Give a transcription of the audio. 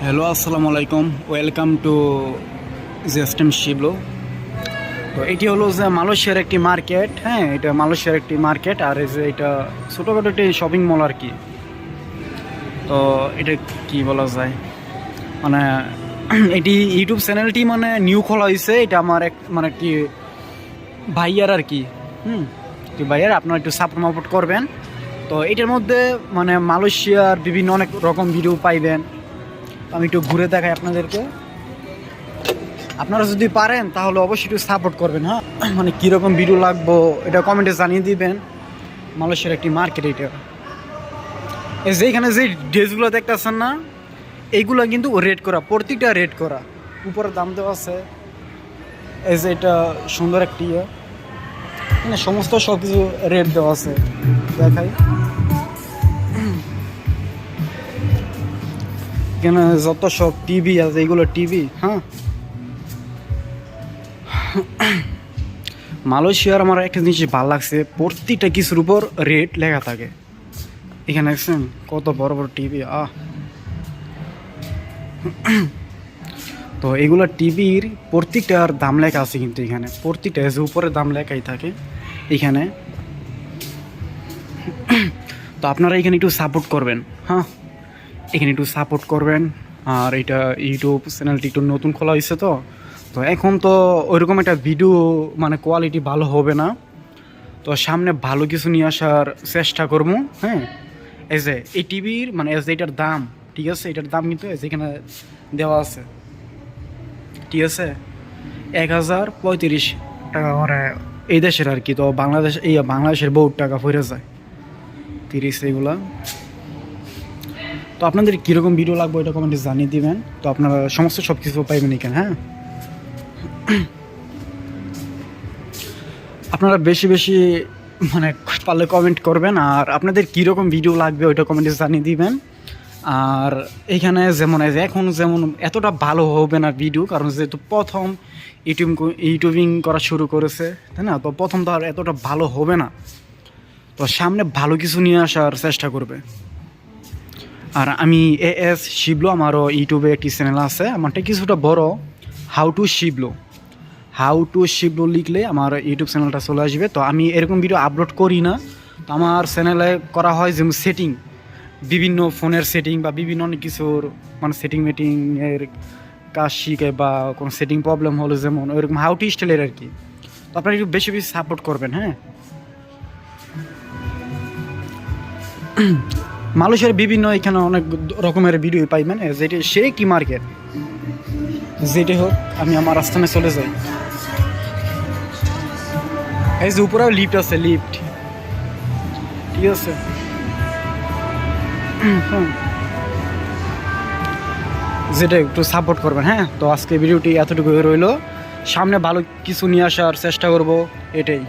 Hello, আসসালামু আলাইকুম। Welcome to জেস্টেম শিবলো। তো এটি হলো যে মালয়েশিয়ার একটি মার্কেট। হ্যাঁ, এটা মালয়েশিয়ার একটি মার্কেট, আর এই যে এটা ছোটোখাটো একটি শপিং মল আর কি। তো এটা কি বলা যায়, মানে এটি ইউটিউব চ্যানেলটি মানে নিউ খোলা হয়েছে। এটা আমার এক মানে কি ভাইয়ার আর কি। কি ভাইয়ার, আপনারা একটু সাপোর্ট করবেন। তো এটার মধ্যে মানে মালয়েশিয়ার বিভিন্ন অনেক রকম ভিডিও পাইবেন। আমি একটু ঘুরে দেখাই আপনাদেরকে। আপনারা যদি পারেন তাহলে অবশ্যই একটু সাপোর্ট করবেন। হ্যাঁ, মানে কীরকম ভিডিও লাগবো এটা কমেন্টে জানিয়ে দিবেন। মালয়েশিয়ার একটি মার্কেট এটা। এই যে এখানে যে ড্রেসগুলো দেখতেছেন না, এইগুলো কিন্তু রেড করা, প্রত্যেকটা রেড করা, উপরে দাম দেওয়া আছে। এই যে এটা সুন্দর একটি মানে সমস্ত সব কিছু রেট দেওয়া আছে, দেখাই। এখানে যত সব টিভি আছে, এইগুলো টিভি। হ্যাঁ, মালয়েশিয়ার আমার একটা জিনিস ভালো লাগছে, প্রত্যেকটা কিছুর উপর রেট লেখা থাকে। এখানে দেখছেন কত বড় বড় টিভি। তো এগুলো টিভির প্রত্যেকটার দাম লেখা আছে, কিন্তু এখানে প্রত্যেকটা যে উপরে দাম লেখাই থাকে এখানে। তো আপনারা এখানে একটু সাপোর্ট করবেন। হ্যাঁ, এখানে একটু সাপোর্ট করবেন। আর এটা ইউটিউব চ্যানেলটি একটু নতুন খোলা হয়েছে, তো তো এখন তো ওইরকম একটা ভিডিও মানে কোয়ালিটি ভালো হবে না। তো সামনে ভালো কিছু নিয়ে আসার চেষ্টা করবো। হ্যাঁ, এই যে এই টিভির মানে এই যে এটার দাম, ঠিক আছে, এটার দাম কিন্তু যেখানে দেওয়া আছে, ঠিক আছে, 1035 টাকা মানে এই দেশের আর কি। তো বাংলাদেশের বহুত টাকা পড়ে যায় 30 এগুলা। তো আপনাদের কীরকম ভিডিও লাগবে এটা কমেন্টে জানিয়ে দিবেন। তো আপনারা সমস্ত সব কিছু পাইবেন এখানে। হ্যাঁ, আপনারা বেশি বেশি মানে পারলে কমেন্ট করবেন, আর আপনাদের কীরকম ভিডিও লাগবে ওইটা কমেন্টে জানিয়ে দিবেন। আর এইখানে যেমন এখন যেমন এতটা ভালো হবে না ভিডিও, কারণ যেহেতু প্রথম ইউটিউবিং করা শুরু করেছে, তাই না? তো প্রথম তো আর এতটা ভালো হবে না। তো সামনে ভালো কিছু নিয়ে আসার চেষ্টা করবে। আর আমি AS শিবলো, আমারও ইউটিউবে একটি চ্যানেল আছে, আমারটা কিছুটা বড়। হাউ টু শিবলো লিখলে আমার ইউটিউব চ্যানেলটা চলে আসবে। তো আমি এরকম ভিডিও আপলোড করি না। তো আমার চ্যানেলে করা হয় যেমন সেটিং, বিভিন্ন ফোনের সেটিং বা বিভিন্ন অনেক কিছুর মানে সেটিংয়ের কাজ শিখে, বা কোনো সেটিং প্রবলেম হলে যেমন ওইরকম হাউ টু স্টাইলের আর কি। তো আপনারা একটু বেশি বেশি সাপোর্ট করবেন। হ্যাঁ, মালয়েশিয়ার বিভিন্ন এখানে অনেক রকমের ভিডিও পাইবেন। যেটি সে কি মার্কেট, যেটাই হোক, আমি আমার স্থানে চলে যাই। এই যে উপরেও লিফট আছে, লিফট, ঠিক আছে। যেটা একটু সাপোর্ট করবেন। হ্যাঁ, তো আজকে ভিডিওটি এতটুকু রইলো। সামনে ভালো কিছু নিয়ে আসার চেষ্টা করব, এটাই।